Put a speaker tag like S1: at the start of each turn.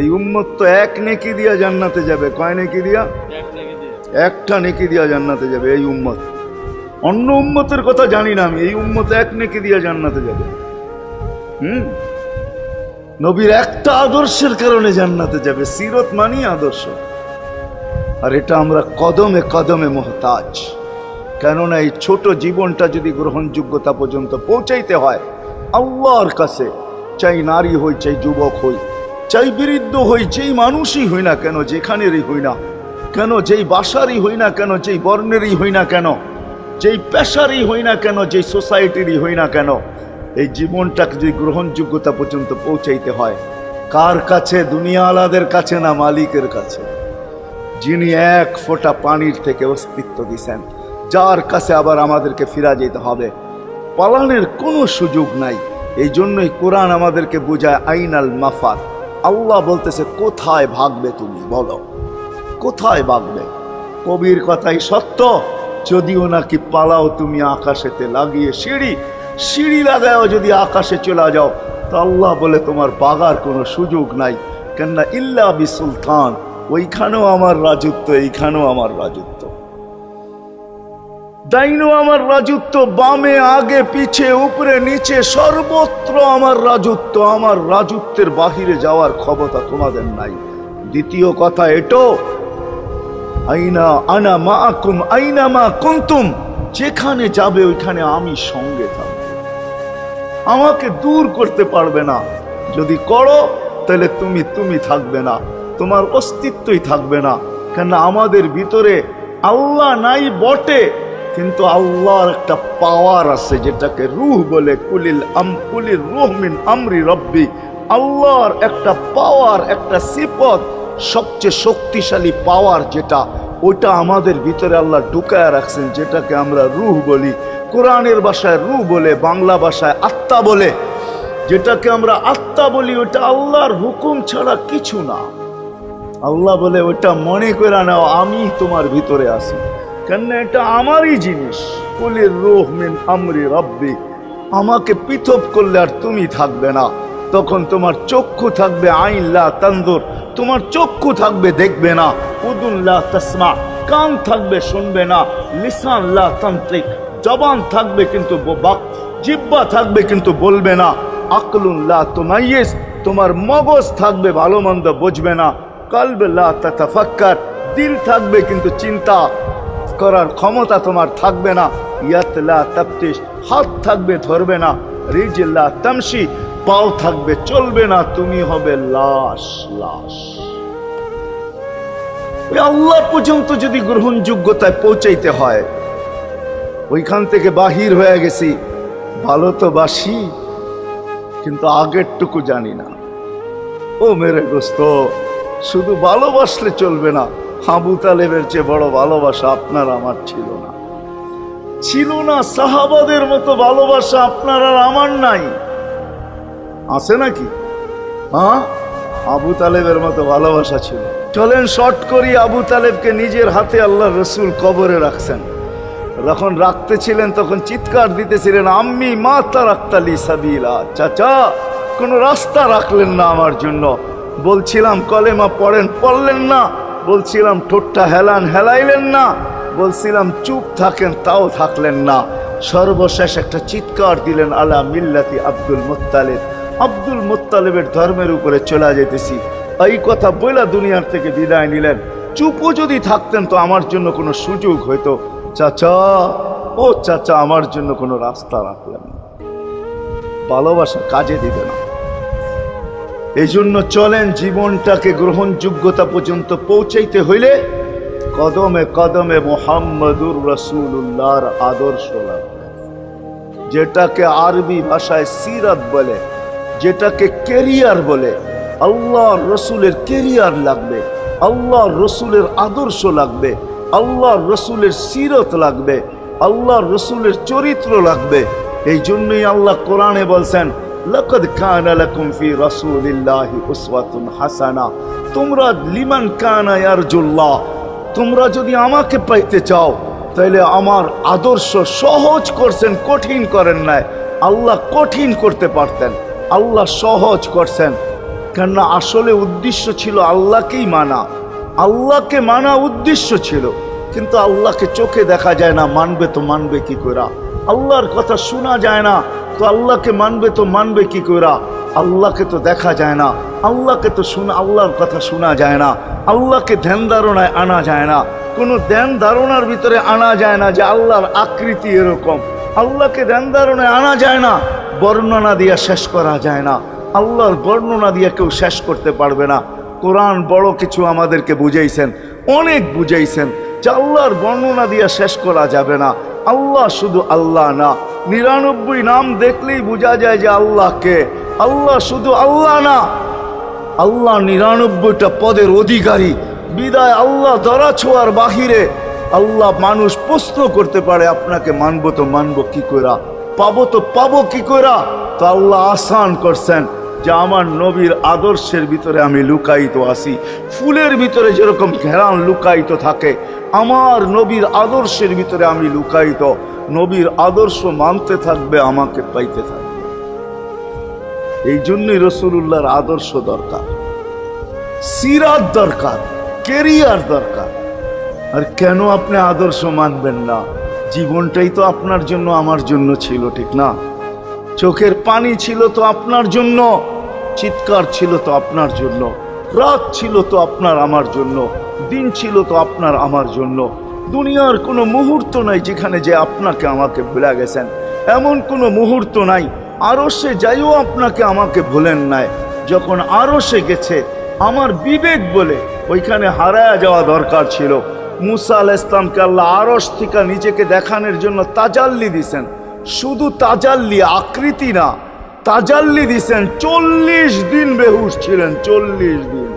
S1: এই উম্মত তো এক নেকি দিয়া জান্নাতে যাবে। কয় নেকি দিয়া? একটা নেকি দিয়া জান্নাতে যাবে এই উম্মত। অন্য উম্মতের কথা জানি না আমি, এই উম্মত এক নেকি দিয়া জান্নাতে যাবে। নবীর একটা আদর্শের কারণে জান্নাতে যাবে। সিরত মানি আদর্শ। আর এটা আমরা কদমে কদমে মুহতাজ। কেননা এই ছোট জীবনটা যদি গ্রহণযোগ্যতা পর্যন্ত পৌঁছাইতে হয় আল্লাহর কাছে, চাই নারী হই, চাই যুবক হই, চাই বৃদ্ধ হই, যেই মানুষই হই না কেন, যেখানেরই হই না কেন, যেই বাসারই হই না কেন, যেই বর্ণেরই হই না কেন, যেই পেশারই হই না কেন, যেই সোসাইটিরই হই না কেন, এই জীবনটাকে যদি গ্রহণযোগ্যতা পর্যন্ত পৌঁছাইতে হয় কার কাছে? দুনিয়া আলাদের কাছে না, মালিকের কাছে, যিনি এক ফোঁটা পানির থেকে অস্তিত্ব দিছেন, যার কাছে আবার আমাদেরকে ফিরা যেতে হবে। পালানের কোনো সুযোগ নাই। এই জন্যই কোরআন আমাদেরকে বোঝায় আইনাল মাফার। আল্লাহ বলতেছে কোথায় ভাগবে তুমি, বলো কোথায় ভাগবে? কবির কথাই সত্য, যদিও নাকি পালাও তুমি আকাশেতে লাগিয়ে সিঁড়ি লাগাও যদি আকাশে চলে যাও, তো আল্লাহ বলে তোমার বাগার কোনো সুযোগ নাই। কেননা ইল্লা বি সুলতান, ওইখানেও আমার রাজত্ব, এইখানেও আমার রাজত্ব, ডাইনো আমার রাজত্ব, বামে আগে পিছে উপরে নিচে সর্বত্র আমার রাজত্ব। আমার রাজত্বের বাহিরে যাওয়ার ক্ষমতা তোমাদের নাই। দ্বিতীয় কথা এটো, আইনা আনা মাআকুম আইনা মা কুনতুম, যেখানে যাবে ওইখানে আমি সঙ্গে থাকব। আমাকে দূর করতে পারবে না। যদি করো তাহলে তুমি থাকবে না, তোমার অস্তিত্বই থাকবে না। কেন আমাদের ভিতরে আল্লাহ নাই বটে, কিন্তু আল্লাহর একটা পাওয়ার আছে যেটাকে রূহ বলে। কুলির রূহ মিন আমরি রব্বি। আল্লাহর একটা পাওয়ার, একটা সিফত, সবচেয়ে শক্তিশালী পাওয়ার যেটা, ওইটা আমাদের ভিতরে আল্লাহ ঢুকায় রাখছেন, যেটাকে আমরা রূহ বলি। কোরআনের ভাষায় রূহ বলে, বাংলা ভাষায় আত্মা বলে। যেটাকে আমরা আত্মা বলি ওটা আল্লাহর হুকুম ছাড়া কিছু না। আল্লাহ বলে ওটা মনে করে নাও আমি তোমার ভিতরে আছি, কেন এটা আমারই জিনিস। কুলির রূহ মিন আমরি রব্বি। আমাকে পৃথক করলে আর তুমি থাকবে না। তখন তোমার চক্ষু থাকবে আইন লা তানজুর, তোমার চক্ষু থাকবে দেখবে না। উদুন লা তাসমা, কান থাকবে শুনবে না। লিসান লা তান্তিক, জবান থাকবে কিন্তু জিহ্বা থাকবে কিন্তু বলবে না। আকলুন লা তুমাইয়িজ, তোমার মগজ থাকবে ভালো মন্দ বুঝবে না। কলব লা তাতাফাক্কার, দিল থাকবে কিন্তু চিন্তা করার ক্ষমতা তোমার থাকবে না। ইয়াত লা তাফতিশ, হাত থাকবে ধরবে না। রিজল লা তামশি, পাও থাকবে চলবে না। তুমি হবে লাশ। আল্লাহ পর্যন্ত যদি গ্রহণযোগ্যতায় পৌঁছাইতে হয়, ওইখান থেকে বাহির হয়ে গেছি। ভালো তো বাসি, কিন্তু আগেরটুকু জানি না। ও মেরে দোস্ত, শুধু ভালোবাসলে চলবে না। আবু তালেবের চেয়ে বড় ভালোবাসা আপনার আমার ছিল না। সাহাবাদের মতো ভালোবাসা আপনার আর আমার নাই। আছে নাকি? হ্যাঁ, আবু তালেবের মতো ভালোবাসা ছিল। চলেন শর্ট করি। আবু তালেবকে নিজের হাতে আল্লাহ রসুল কবরে রাখছেন। যখন রাখতেছিলেন তখন চিৎকার দিতেছিলেন, আম্মি মা তারাক্তালি সাবিলা, চাচা কোনো রাস্তা রাখলেন না আমার জন্য। বলছিলাম কলেমা পড়লেন না। বলছিলাম ঠোঁটটা হেলাইলেন না। বলছিলাম চুপ থাকেন, তাও থাকলেন না। সর্বশেষ একটা চিৎকার দিলেন, আলা মিল্লাতি আব্দুল মুত্তালিব, আব্দুল মুত্তালিবের ধর্মের উপরে চলে যেতেছি। এই কথা বইলা দুনিয়ার থেকে বিদায় নিলেন। চুপও যদি থাকতেন তো আমার জন্য কোনো সুযোগ হইতো। চাচা, ও চাচা, আমার জন্য কোনো রাস্তা রাখলেন না। ভালোবাসা কাজে দিবে না। এই জন্য চলেন, জীবনটাকে গ্রহণযোগ্যতা পর্যন্ত পৌঁছাইতে হইলে কদমে কদমে মুহাম্মদুর রাসূলুল্লাহর আদর্শ লাগবে। যেটাকে আরবি ভাষায় সিরাত বলে, যেটাকে কেরিয়ার বলে। আল্লাহর রসুলের কেরিয়ার লাগবে, আল্লাহর রসুলের আদর্শ লাগবে, আল্লাহর রসুলের সিরত লাগবে, আল্লাহর রসুলের চরিত্র লাগবে। এই জন্যই আল্লাহ কোরআনে বলছেন, লাকাদ কানা লাকুম ফি রাসূলিল্লাহি উসওয়াতুন হাসানা। তোমরা লিমান কানা ইয়ারজুল্লাহ, তোমরা যদি আমাকে পাইতে চাও তাহলে আমার আদর্শ সহজ করছেন, কঠিন করেন নাই। আল্লাহ কঠিন করতে পারতেন, আল্লাহ সহজ করছেন। কেননা আসলে উদ্দেশ্য ছিল আল্লাহকেই মানা, আল্লাহকে মানা উদ্দেশ্য ছিল। কিন্তু আল্লাহকে চোখে দেখা যায় না, মানবে তো মানবে কি করে? আল্লাহর কথা শোনা যায় না, তো আল্লাহকে মানবে তো মানবে কি করে? আল্লাহকে তো দেখা যায় না, আল্লাহকে তো আল্লাহর কথা শোনা যায় না, আল্লাহকে ধ্যান ধারণায় আনা যায় না, কোনো ধ্যান ধারণার ভিতরে আনা যায় না যে আল্লাহর আকৃতি এরকম। আল্লাহকে ধ্যান ধারণায় আনা যায় না, বর্ণনা দিয়া শেষ করা যায় না। আল্লাহর বর্ণনা দিয়ে কেউ শেষ করতে পারবে না। কোরআন বড় কিছু আমাদেরকে বুঝাইছেন, অনেক বুঝাইছেন যে আল্লাহর বর্ণনা দিয়ে শেষ করা যাবে না। আল্লাহ শুধু আল্লাহ না, 99 নাম দেখলেই বোঝা যায় যে আল্লাহকে। আল্লাহ শুধু আল্লাহ না, আল্লাহ 99টা পদের অধিকারী। বিদায় আল্লাহ ধরা ছোঁয়ার বাহিরে আল্লাহ মানুষ প্রশ্ন করতে পারে, আপনাকে মানবো তো মানবো কি কইরা, পাবো তো পাবো কি কইরা? তো আল্লাহ আসান করছেন যে আমার নবীর আদর্শের ভিতরে আমি লুকায়িত আছি। ফুলের ভিতরে যেরকম ঘেরান লুকায়িত থাকে, আমার নবীর আদর্শের ভিতরে আমি লুকায়িত। নবীর আদর্শ মানতে থাকবে, আমাকে পাইতে থাকবে। এই জন্যই রাসূলুল্লাহর আদর্শ দরকার, সিরাত দরকার, কেরিয়ার দরকার। আর কেন আপনি আদর্শ মানবেন না? জীবনটাই তো আপনার জন্য আমার জন্য ছিল, ঠিক না? চোখের পানি ছিল তো আপনার জন্য, চিৎকার ছিল তো আপনার জন্য, রাত ছিল তো আপনার আমার জন্য, দিন ছিল তো আপনার আমার জন্য। দুনিয়ার কোনো মুহূর্ত নাই যেখানে যে আপনাকে আমাকে ভুলে গেছেন, এমন কোনো মুহূর্ত নাই। আরশে যাইও আপনাকে আমাকে ভুলেন নাই। যখন আরশে গেছে আমার বিবেক বলে ওইখানে হারায়া যাওয়া দরকার ছিল। মুসা আলাইহিস সালামকে আল্লাহ আরশ থেকে নিজেকে দেখানোর জন্য তাজাল্লি দিছেন। শুধু তাজাল্লি, আকৃতি না, তাজাল্লি দিছেন। 40 দিন বেহুশ ছিলেন, 40 দিন।